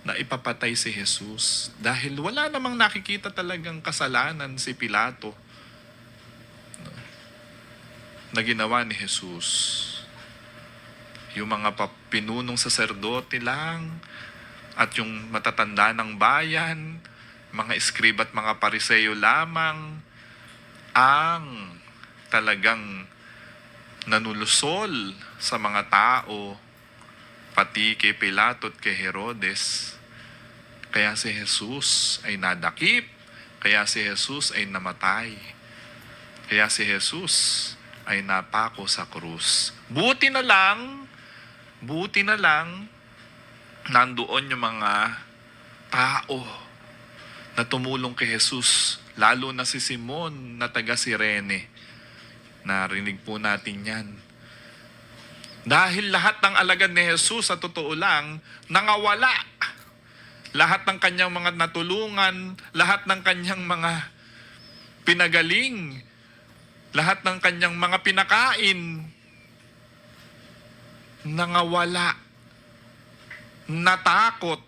na ipapatay si Jesus. Dahil wala namang nakikita talagang kasalanan si Pilato, no, na ginawa ni Jesus. Yung mga pinunong saserdote lang at yung matatanda ng bayan, mga eskrib at mga pariseyo lamang ang talagang nanulusol sa mga tao, pati kay Pilato at kay Herodes. Kaya si Jesus ay nadakip, kaya si Jesus ay namatay, kaya si Jesus ay napako sa krus. Buti na lang, nandoon yung mga tao na tumulong kay Jesus, lalo na si Simon na taga Cirene. Narinig po natin yan. Dahil lahat ng alagad ni Jesus, sa totoo lang, nangawala. Lahat ng kanyang mga natulungan, lahat ng kanyang mga pinagaling, lahat ng kanyang mga pinakain, nangawala. Natakot.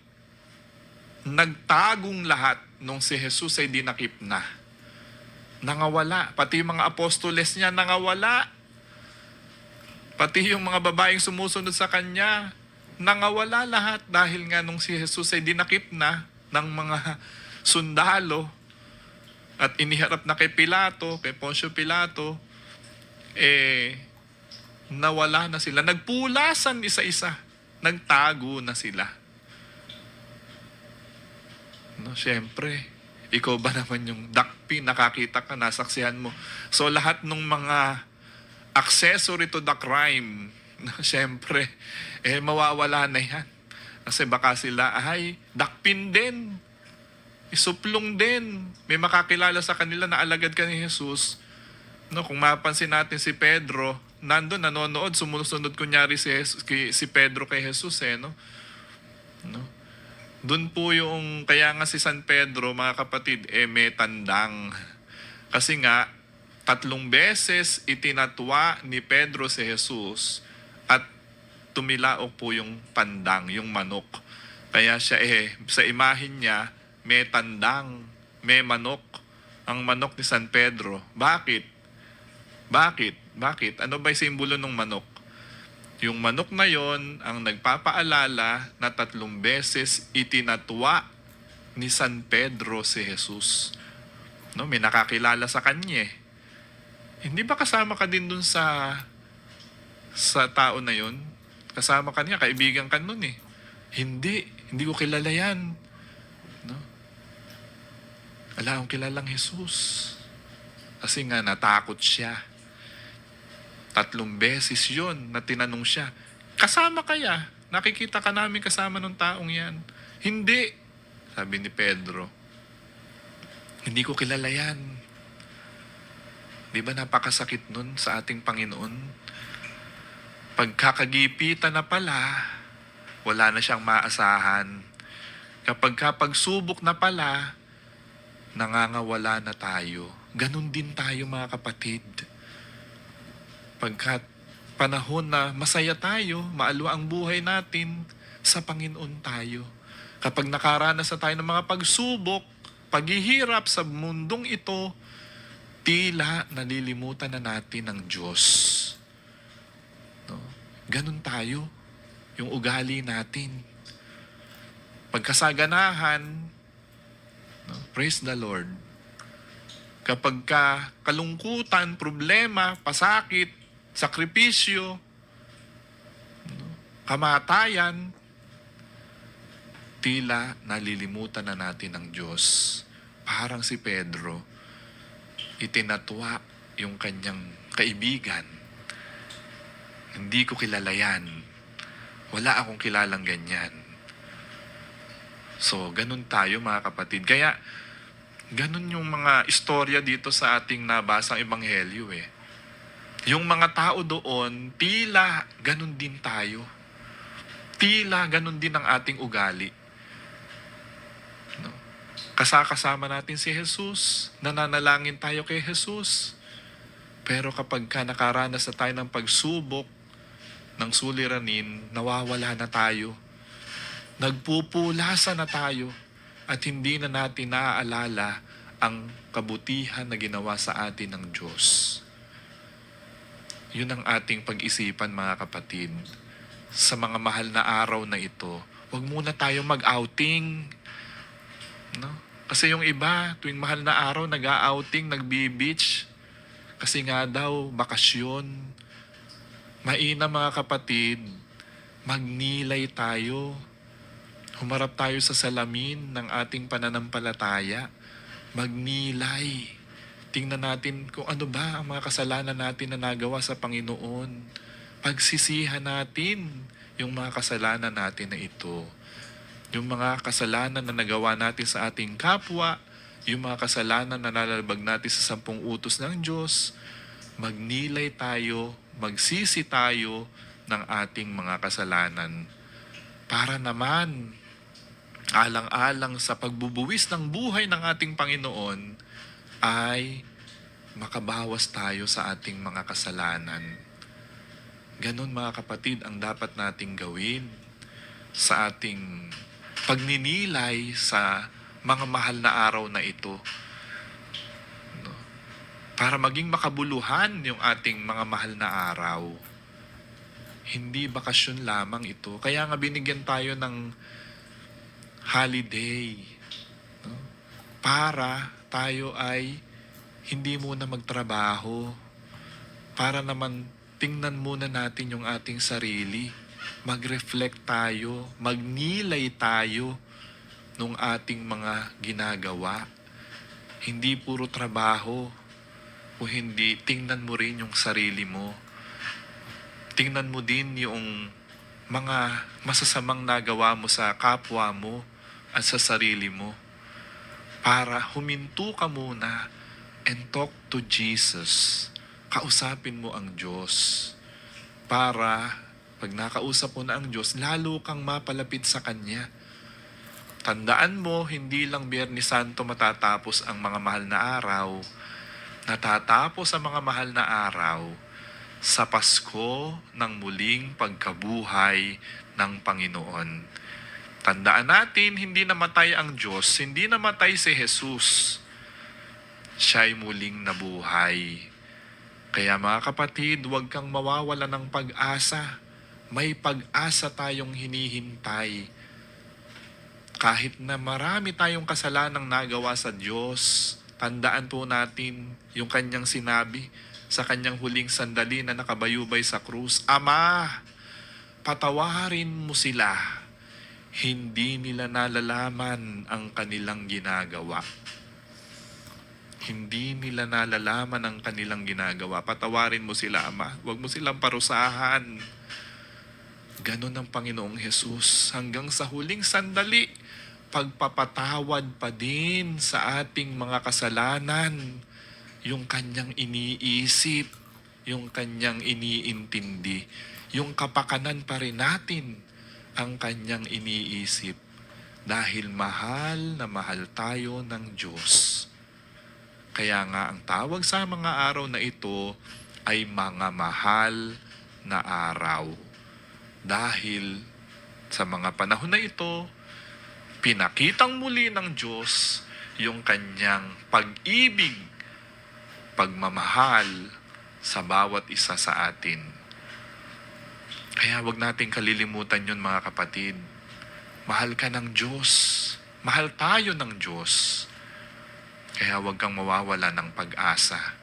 Nagtagong lahat nung si Jesus ay dinakip na. Nangawala. Pati yung mga apostoles niya nangawala. Pati yung mga babaeng sumusunod sa kanya, nangawala lahat dahil nga nung si Jesus ay dinakip na ng mga sundalo at iniharap na kay Pilato, kay Poncio Pilato, nawala na sila. Nagpulasan isa-isa. Nagtago na sila. No, syempre, ikaw ba naman yung dakpi, nakakita ka, nasaksihan mo. So lahat ng mga accessory to the crime, no, syempre, mawawala na yan. Kasi baka sila ay dakpin din, isuplong din. May makakilala sa kanila na alagad ka ni Jesus. No, kung mapansin natin si Pedro, nandun, nanonood, sumusunod kunyari si Pedro kay Jesus, no? Doon po yung, kaya nga si San Pedro, mga kapatid, may tandang. Kasi nga, 3 beses itinatwa ni Pedro si Jesus at tumilaok po yung pandang, yung manok. Kaya siya sa imahin niya, may tandang, may manok. Ang manok ni San Pedro. Bakit? Ano ba yung simbolo ng manok? Yung manok na yon ang nagpapaalala na 3 beses itinatwa ni San Pedro si Jesus. No, may nakakilala sa kanya. Hindi ba kasama ka din dun sa tao na yon? Kasama ka niya, kaibigan ka nun Hindi ko kilala yan. No? Wala akong kilalang Jesus. Kasi nga natakot siya. 3 beses yun na tinanong siya, kasama kaya? Nakikita ka namin kasama ng taong yan? Hindi. Sabi ni Pedro, hindi ko kilala yan. Di ba napakasakit nun sa ating Panginoon? Pagkakagipitan na pala, wala na siyang maasahan. Kapag pagsubok na pala, nangangawala na tayo. Ganon din tayo, mga kapatid. Pagkat panahon na masaya tayo, maalwa ang buhay natin, sa Panginoon tayo. Kapag nakaranas na tayo ng mga pagsubok, paghihirap sa mundong ito, tila nalilimutan na natin ang Diyos. No? Ganun tayo, yung ugali natin. Pagkasaganahan, no? Praise the Lord. Kapag kalungkutan, problema, pasakit, sakripisyo, no? Kamatayan, tila nalilimutan na natin ang Diyos. Parang si Pedro, itinatwa yung kanyang kaibigan. Hindi ko kilala yan. Wala akong kilalang ganyan. So, ganun tayo mga kapatid. Kaya, ganun yung mga istorya dito sa ating nabasang ebanghelyo eh. Yung mga tao doon, tila ganun din tayo. Tila ganun din ang ating ugali. No? Kasama natin si Jesus, nananalangin tayo kay Jesus. Pero kapag nakaranas na tayo ng pagsubok, ng suliranin, nawawala na tayo. Nagpupulasa na tayo at hindi na natin naaalala ang kabutihan na ginawa sa atin ng Diyos. Yun ang ating pag-isipan mga kapatid. Sa mga mahal na araw na ito, huwag muna tayo mag-outing. No? Kasi yung iba, tuwing mahal na araw, nag-outing, nagbi-beach. Kasi nga daw, bakasyon. Mainam mga kapatid, magnilay tayo. Humarap tayo sa salamin ng ating pananampalataya. Magnilay. Tingnan natin kung ano ba ang mga kasalanan natin na nagawa sa Panginoon. Pagsisihan natin yung mga kasalanan natin na ito. Yung mga kasalanan na nagawa natin sa ating kapwa, yung mga kasalanan na nalalabag natin sa 10 utos ng Diyos, magnilay tayo, magsisi tayo ng ating mga kasalanan. Para naman, alang-alang sa pagbubuwis ng buhay ng ating Panginoon, ay makabawas tayo sa ating mga kasalanan. Ganon mga kapatid ang dapat nating gawin sa ating pagninilay sa mga mahal na araw na ito. No? Para maging makabuluhan yung ating mga mahal na araw. Hindi bakasyon lamang ito. Kaya nga binigyan tayo ng holiday. No? Para tayo ay hindi muna magtrabaho. Para naman tingnan muna natin yung ating sarili. Mag-reflect tayo. Magnilay tayo nung ating mga ginagawa. Hindi puro trabaho. O hindi, tingnan mo rin yung sarili mo. Tingnan mo din yung mga masasamang nagawa mo sa kapwa mo at sa sarili mo. Para huminto ka muna and talk to Jesus. Kausapin mo ang Diyos. Para pag nakausap mo na ang Diyos, lalo kang mapalapit sa Kanya. Tandaan mo, hindi lang Biyernes Santo matatapos ang mga mahal na araw. Natatapos ang mga mahal na araw sa Pasko ng muling pagkabuhay ng Panginoon. Tandaan natin, hindi namatay ang Diyos, hindi namatay si Jesus. Siya'y muling nabuhay. Kaya mga kapatid, huwag kang mawawala ng pag-asa. May pag-asa tayong hinihintay. Kahit na marami tayong kasalanang nagawa sa Diyos, tandaan po natin yung kanyang sinabi sa kanyang huling sandali na nakabayubay sa krus, Ama, patawarin mo sila. Hindi nila nalalaman ang kanilang ginagawa. Hindi nila nalalaman ang kanilang ginagawa. Patawarin mo sila, Ama. Huwag mo silang parusahan. Ganon ang Panginoong Jesus. Hanggang sa huling sandali, pagpapatawad pa din sa ating mga kasalanan. Yung kanyang iniisip, yung kanyang iniintindi. Yung kapakanan pa rin natin ang kanyang iniisip. Dahil mahal na mahal tayo ng Diyos. Kaya nga ang tawag sa mga araw na ito ay mga mahal na araw. Dahil sa mga panahon na ito, pinakitang muli ng Diyos yung kanyang pag-ibig, pagmamahal sa bawat isa sa atin. Kaya wag nating kalilimutan yun, mga kapatid. Mahal ka ng Diyos. Mahal tayo ng Diyos. Kaya wag kang mawawala ng pag-asa.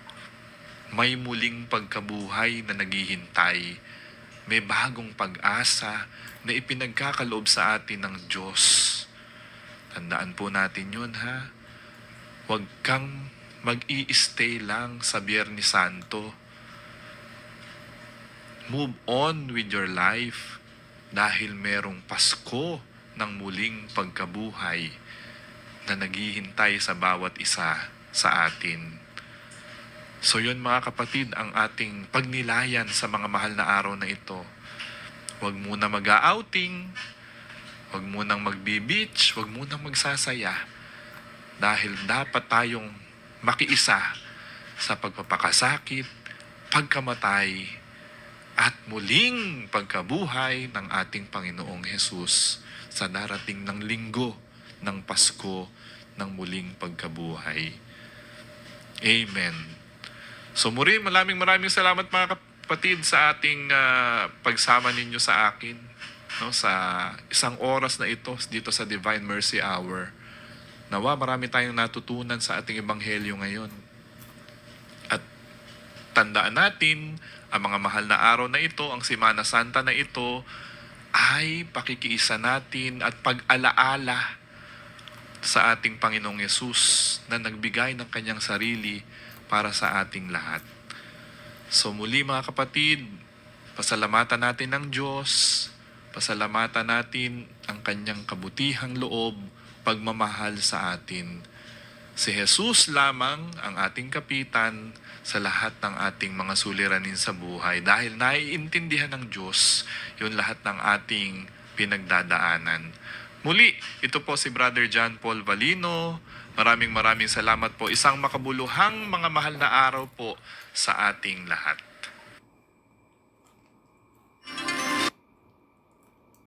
May muling pagkabuhay na naghihintay. May bagong pag-asa na ipinagkakaloob sa atin ng Diyos. Tandaan po natin yun, ha? Huwag kang mag-i-stay lang sa Biyernes Santo. Move on with your life dahil merong Pasko ng muling pagkabuhay na naghihintay sa bawat isa sa atin. So yun, mga kapatid, ang ating pagnilayan sa mga mahal na araw na ito. Huwag muna mag-outing, huwag munang magbi-beach, huwag munang magsasaya. Dahil dapat tayong makiisa sa pagpapakasakit, pagkamatay, at muling pagkabuhay ng ating Panginoong Hesus sa darating ng linggo ng Pasko ng muling pagkabuhay. Amen. So muli, maraming salamat, mga kapatid, sa ating pagsama ninyo sa akin, no, sa isang oras na ito dito sa Divine Mercy Hour. Nawa marami tayong natutunan sa ating ebanghelyo ngayon. At tandaan natin, ang mga mahal na araw na ito, ang Semana Santa na ito, ay pakikiisa natin at pag-alaala sa ating Panginoong Yesus na nagbigay ng kanyang sarili para sa ating lahat. So muli, mga kapatid, pasalamatan natin ang Diyos, pasalamatan natin ang kanyang kabutihang loob, pagmamahal sa atin. Si Jesus lamang ang ating kapitan sa lahat ng ating mga suliranin sa buhay dahil naiintindihan ng Diyos yung lahat ng ating pinagdadaanan. Muli, ito po si Brother John Paul Valino. Maraming salamat po. Isang makabuluhang mga mahal na araw po sa ating lahat.